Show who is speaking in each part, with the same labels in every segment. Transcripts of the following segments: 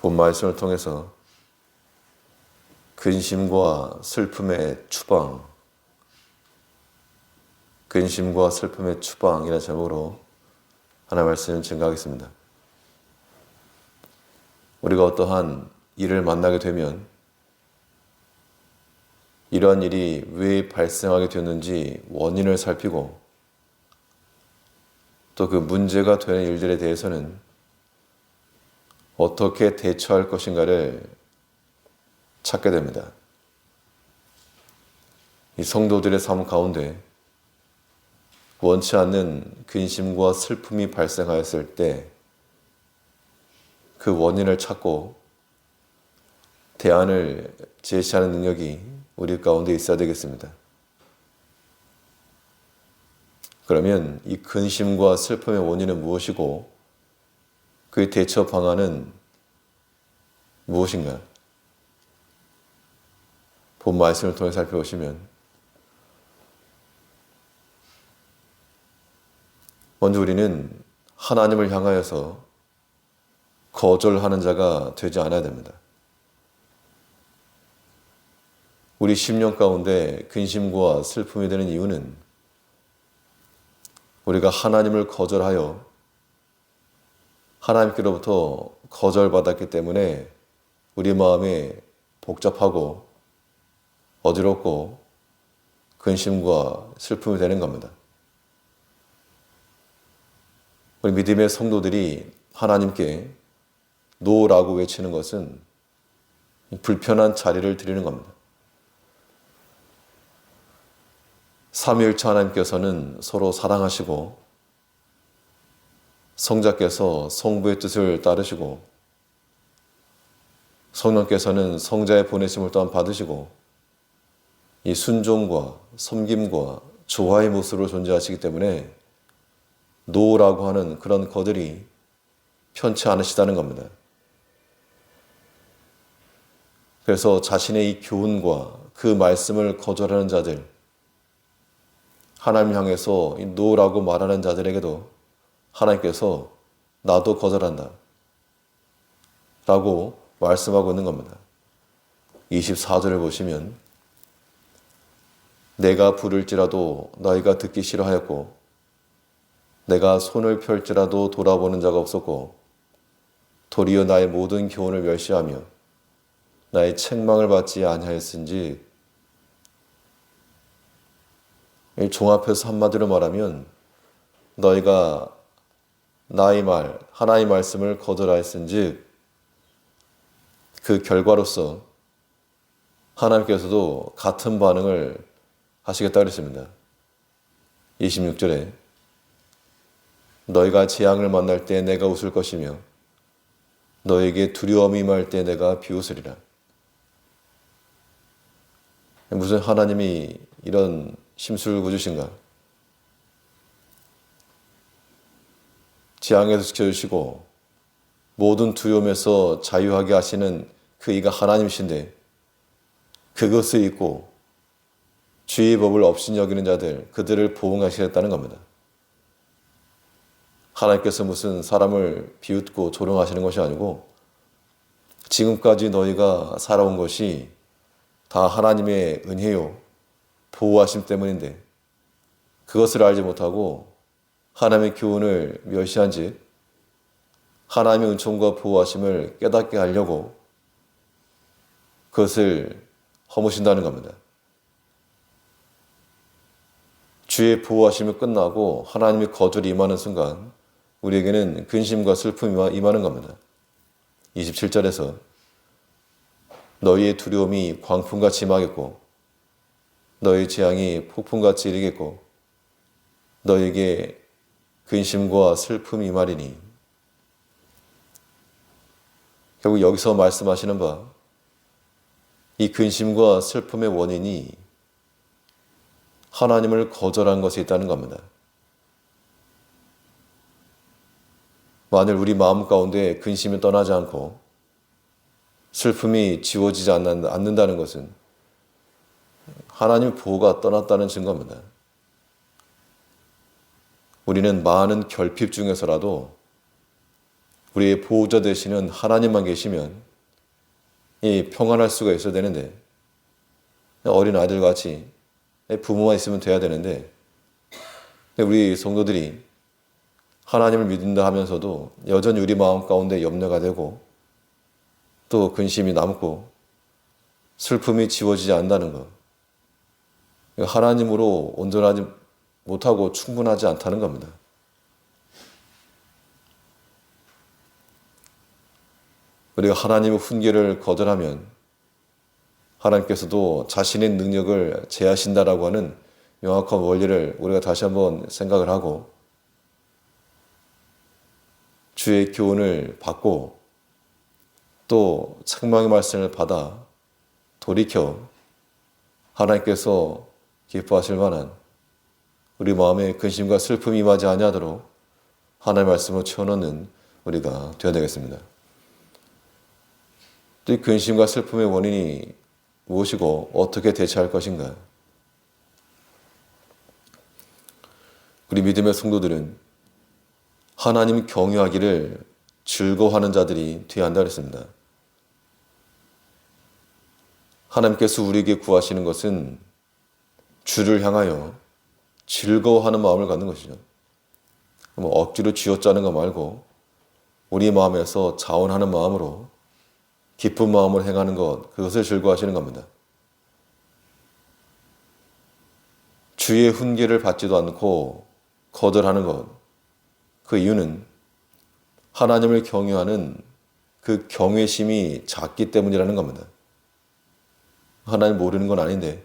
Speaker 1: 본 말씀을 통해서 근심과 슬픔의 추방, 근심과 슬픔의 추방이라는 제목으로 하나님의 말씀을 증거하겠습니다. 우리가 어떠한 일을 만나게 되면 이러한 일이 왜 발생하게 되었는지 원인을 살피고 또 그 문제가 되는 일들에 대해서는 어떻게 대처할 것인가를 찾게 됩니다. 이 성도들의 삶 가운데 원치 않는 근심과 슬픔이 발생하였을 때 그 원인을 찾고 대안을 제시하는 능력이 우리 가운데 있어야 되겠습니다. 그러면 이 근심과 슬픔의 원인은 무엇이고 그의 대처 방안은 무엇인가? 본 말씀을 통해 살펴보시면 먼저 우리는 하나님을 향하여서 거절하는 자가 되지 않아야 됩니다. 우리 심령 가운데 근심과 슬픔이 되는 이유는 우리가 하나님을 거절하여 하나님께로부터 거절받았기 때문에 우리 마음에 복잡하고 어지럽고 근심과 슬픔이 되는 겁니다. 우리 믿음의 성도들이 하나님께 노라고 외치는 것은 불편한 자리를 드리는 겁니다. 삼위일체 하나님께서는 서로 사랑하시고 성자께서 성부의 뜻을 따르시고 성령께서는 성자의 보내심을 또한 받으시고 이 순종과 섬김과 조화의 모습으로 존재하시기 때문에 노라고 하는 그런 거들이 편치 않으시다는 겁니다. 그래서 자신의 이 교훈과 그 말씀을 거절하는 자들, 하나님 향해서 이 노라고 말하는 자들에게도 하나님께서 나도 거절한다 라고 말씀하고 있는 겁니다. 24절을 보시면 내가 부를지라도 너희가 듣기 싫어하였고 내가 손을 펼지라도 돌아보는 자가 없었고 도리어 나의 모든 교훈을 멸시하며 나의 책망을 받지 아니하였은지. 종합해서 한마디로 말하면 너희가 나의 말, 하나님의 말씀을 거절하였은지 그 결과로서 하나님께서도 같은 반응을 하시겠다 그랬습니다. 26절에 너희가 재앙을 만날 때 내가 웃을 것이며 너에게 두려움이 임할 때 내가 비웃으리라. 무슨 하나님이 이런 심술구주신가? 재앙에서 지켜주시고 모든 두려움에서 자유하게 하시는 그 이가 하나님이신데 그것을 잊고 주의 법을 업신여기는 자들, 그들을 보응하시겠다는 겁니다. 하나님께서 무슨 사람을 비웃고 조롱하시는 것이 아니고 지금까지 너희가 살아온 것이 다 하나님의 은혜요, 보호하심 때문인데 그것을 알지 못하고 하나님의 교훈을 멸시한 즉 하나님의 은총과 보호하심을 깨닫게 하려고 그것을 허무신다는 겁니다. 주의 보호하심이 끝나고 하나님의 거절이 임하는 순간 우리에게는 근심과 슬픔이 임하는 겁니다. 27절에서 너희의 두려움이 광풍같이 임하겠고 너희 재앙이 폭풍같이 이르겠고 너희에게 근심과 슬픔이 임하리니. 결국 여기서 말씀하시는 바 이 근심과 슬픔의 원인이 하나님을 거절한 것에 있다는 겁니다. 만일 우리 마음 가운데 근심이 떠나지 않고 슬픔이 지워지지 않는다는 것은 하나님의 보호가 떠났다는 증거입니다. 우리는 많은 결핍 중에서라도 우리의 보호자 되시는 하나님만 계시면 이 평안할 수가 있어야 되는데, 어린 아이들 같이 부모만 있으면 돼야 되는데, 우리 성도들이 하나님을 믿는다 하면서도 여전히 우리 마음 가운데 염려가 되고 또 근심이 남고 슬픔이 지워지지 않는다는 것, 하나님으로 온전하지 못하고 충분하지 않다는 겁니다. 우리가 하나님의 훈계를 거절하면 하나님께서도 자신의 능력을 제하신다라고 하는 명확한 원리를 우리가 다시 한번 생각을 하고 주의 교훈을 받고 또 책망의 말씀을 받아 돌이켜 하나님께서 기뻐하실 만한 우리 마음에 근심과 슬픔이 임하지 아니하도록 하나님의 말씀을 채워넣는 우리가 되어야 되겠습니다. 또 이 근심과 슬픔의 원인이 무엇이고 어떻게 대처할 것인가? 우리 믿음의 성도들은 하나님 경유하기를 즐거워하는 자들이 되어야 한다 그랬습니다. 하나님께서 우리에게 구하시는 것은 주를 향하여 즐거워하는 마음을 갖는 것이죠. 억지로 쥐어짜는 거 말고 우리 마음에서 자원하는 마음으로 기쁜 마음으로 행하는 것, 그것을 즐거워하시는 겁니다. 주의 훈계를 받지도 않고 거절하는 것, 그 이유는 하나님을 경유하는 그 경외심이 작기 때문이라는 겁니다. 하나님 모르는 건 아닌데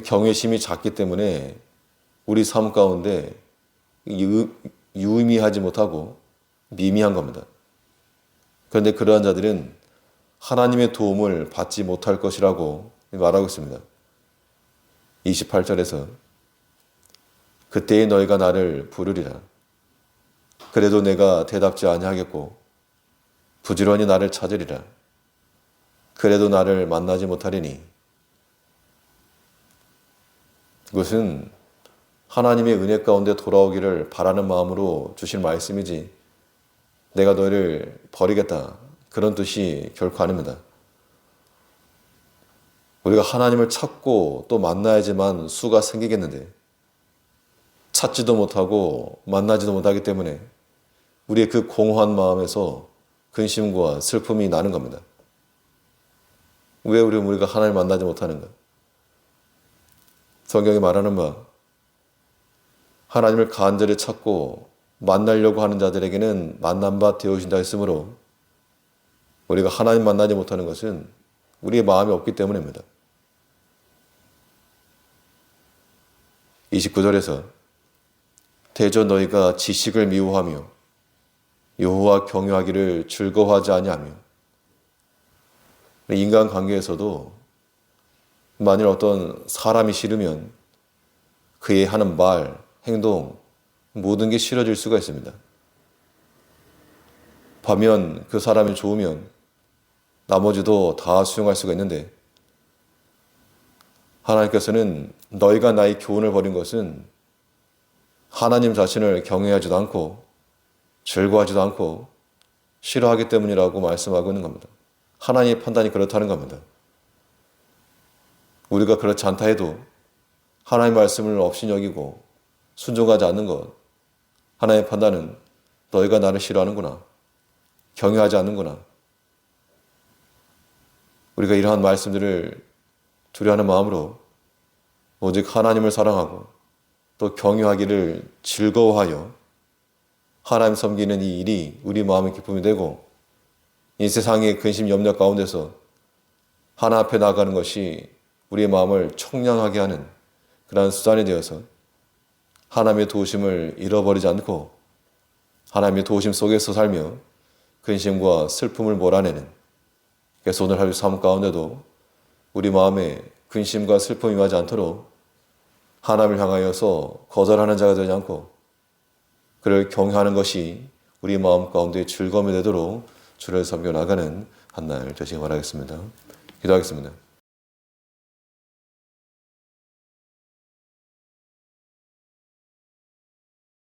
Speaker 1: 경외심이 작기 때문에 우리 삶 가운데 유의미하지 못하고 미미한 겁니다. 그런데 그러한 자들은 하나님의 도움을 받지 못할 것이라고 말하고 있습니다. 28절에서 그때에 너희가 나를 부르리라. 그래도 내가 대답지 아니하겠고 부지런히 나를 찾으리라. 그래도 나를 만나지 못하리니. 그것은 하나님의 은혜 가운데 돌아오기를 바라는 마음으로 주신 말씀이지 내가 너희를 버리겠다 그런 뜻이 결코 아닙니다. 우리가 하나님을 찾고 또 만나야지만 수가 생기겠는데 찾지도 못하고 만나지도 못하기 때문에 우리의 그 공허한 마음에서 근심과 슬픔이 나는 겁니다. 왜 우리가 하나님을 만나지 못하는가? 성경이 말하는 바 하나님을 간절히 찾고 만나려고 하는 자들에게는 만난 바 되어진다 했으므로 우리가 하나님 만나지 못하는 것은 우리의 마음이 없기 때문입니다. 29절에서 대저 너희가 지식을 미워하며 여호와 경유하기를 즐거워하지 아니하며, 인간관계에서도 만일 어떤 사람이 싫으면 그의 하는 말, 행동 모든 게 싫어질 수가 있습니다. 반면 그 사람이 좋으면 나머지도 다 수용할 수가 있는데 하나님께서는 너희가 나의 교훈을 버린 것은 하나님 자신을 경외하지도 않고 즐거워하지도 않고 싫어하기 때문이라고 말씀하고 있는 겁니다. 하나님의 판단이 그렇다는 겁니다. 우리가 그렇지 않다 해도 하나님의 말씀을 없이 여기고 순종하지 않는 것, 하나님의 판단은 너희가 나를 싫어하는구나, 경외하지 않는구나. 우리가 이러한 말씀들을 두려워하는 마음으로 오직 하나님을 사랑하고 또 경유하기를 즐거워하여 하나님 섬기는 이 일이 우리 마음의 기쁨이 되고 이 세상의 근심 염려 가운데서 하나 앞에 나가는 것이 우리의 마음을 청량하게 하는 그러한 수단이 되어서 하나님의 도우심을 잃어버리지 않고 하나님의 도우심 속에서 살며 근심과 슬픔을 몰아내는, 그래서 오늘 하루 삶 가운데도 우리 마음에 근심과 슬픔이 임하지 않도록 하나님을 향하여서 거절하는 자가 되지 않고 그를 경외하는 것이 우리 마음 가운데 즐거움이 되도록 주를 섬겨 나가는 한 날 되시기 바라겠습니다. 기도하겠습니다.